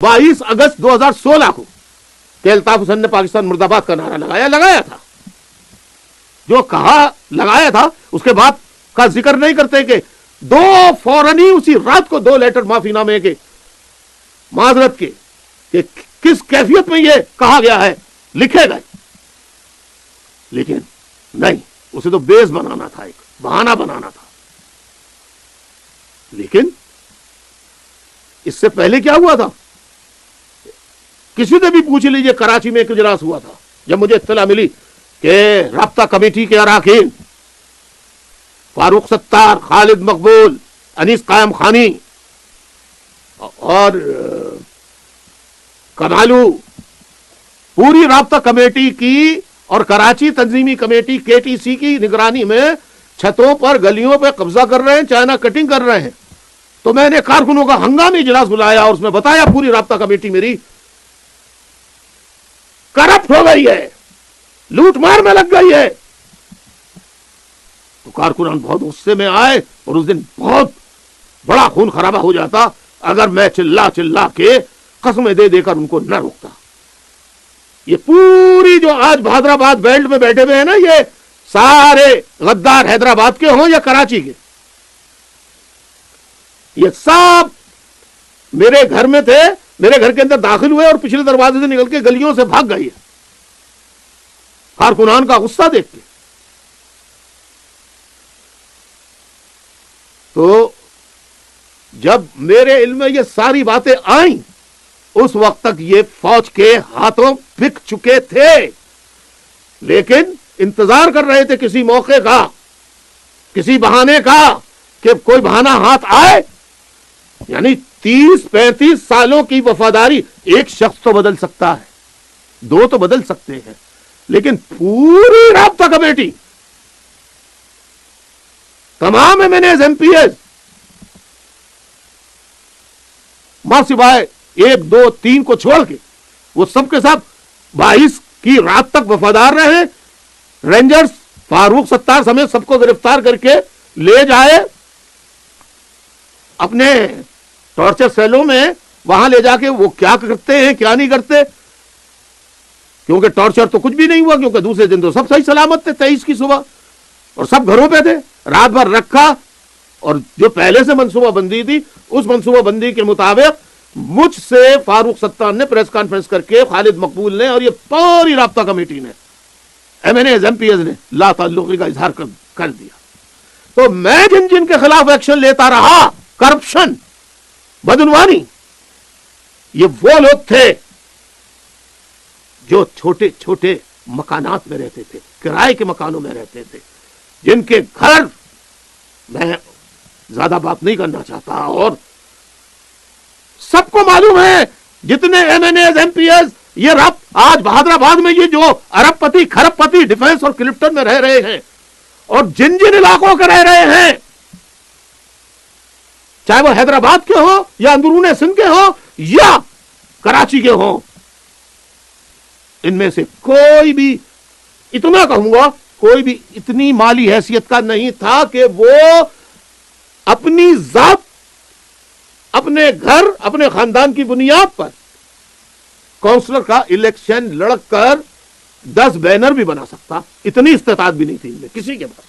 22 اگست 2016 کو کہ الطاف حسین نے پاکستان مرد آباد کا نعرہ لگایا تھا. جو کہا لگایا تھا اس کے بعد کا ذکر نہیں کرتے کہ فوراً ہی اسی رات کو 2 لیٹر معافی نامے کے معذرت کے کہ کس کیفیت میں یہ کہا گیا ہے لکھے گئے. لیکن نہیں, اسے تو بیس بنانا تھا, ایک بہانہ بنانا تھا. لیکن اس سے پہلے کیا ہوا تھا کسی سے بھی پوچھ لیجئے. کراچی میں ایک اجلاس ہوا تھا جب مجھے اطلاع ملی کہ رابطہ کمیٹی کے اراکین فاروق ستار, خالد مقبول, انیس قائم خانی اور کمالو پوری رابطہ کمیٹی کی اور کراچی تنظیمی کمیٹی KTC کی نگرانی میں چھتوں پر گلیوں پہ قبضہ کر رہے ہیں, چائنا کٹنگ کر رہے ہیں. تو میں نے کارکنوں کا ہنگامی اجلاس بلایا اور اس میں بتایا پوری رابطہ کمیٹی میری کرپٹ ہو گئی ہے, لوٹ مار میں لگ گئی ہے. تو کارکنان بہت غصے میں آئے اور اس دن بہت بڑا خون خرابہ ہو جاتا اگر میں چلا کے قسمیں دے کر ان کو نہ روکتا. یہ پوری جو آج حیدرآباد بیلٹ میں بیٹھے ہوئے ہیں نا, یہ سارے غدار حیدرآباد کے ہوں یا کراچی کے, یہ سب میرے گھر میں تھے, میرے گھر کے اندر داخل ہوئے اور پچھلے دروازے سے نکل کے گلیوں سے بھاگ گئی ہے کارکنان کا غصہ دیکھ کے. تو جب میرے علم میں یہ ساری باتیں آئیں اس وقت تک یہ فوج کے ہاتھوں بک چکے تھے, لیکن انتظار کر رہے تھے کسی موقع کا, کسی بہانے کا کہ کوئی بہانہ ہاتھ آئے. یعنی 30-35 سالوں کی وفاداری ایک شخص تو بدل سکتا ہے, 2 تو بدل سکتے ہیں, لیکن پوری رابطہ کمیٹی, تمام MNAs MPs ماں سوائے 1 2 3 کو چھوڑ کے وہ سب کے سب 22 کی رات تک وفادار رہے. رینجرز فاروق ستار سمیت سب کو گرفتار کر کے لے جائے اپنے ٹارچر سیلوں میں, وہاں لے جا کے وہ کیا کرتے ہیں کیا نہیں کرتے, کیونکہ ٹارچر تو کچھ بھی نہیں ہوا کیونکہ دوسرے دن تو سب صحیح سلامت تھے 23 کی صبح اور سب گھروں پہ تھے. رات بھر رکھا اور جو پہلے سے منصوبہ بندی تھی اس منصوبہ بندی کے مطابق مجھ سے فاروق ستار نے پریس کانفرنس کر کے, خالد مقبول نے اور یہ پوری رابطہ کمیٹی نے, MNAs MPs نے لا تعلقی کا اظہار کر دیا. تو میں جن کے خلاف ایکشن لیتا رہا, کرپشن, بدعنوانی, یہ وہ لوگ تھے جو چھوٹے چھوٹے مکانات میں رہتے تھے, کرائے کے مکانوں میں رہتے تھے, جن کے گھر, میں زیادہ بات نہیں کرنا چاہتا, اور سب کو معلوم ہے جتنے MNAs MPs یہ آج حیدرآباد میں یہ جو ارب پتی کھرب پتی ڈیفنس اور کلپٹن میں رہ رہے ہیں اور جن علاقوں کے رہ رہے ہیں, چاہے وہ حیدرآباد کے ہوں یا اندرون سندھ کے ہوں یا کراچی کے ہوں, ان میں سے کوئی بھی, اتنا کہوں گا, کوئی بھی اتنی مالی حیثیت کا نہیں تھا کہ وہ اپنی ذات, اپنے گھر, اپنے خاندان کی بنیاد پر کونسلر کا الیکشن لڑ کر 10 بینر بھی بنا سکتا. اتنی استطاعت بھی نہیں تھی ان میں کسی کے پاس.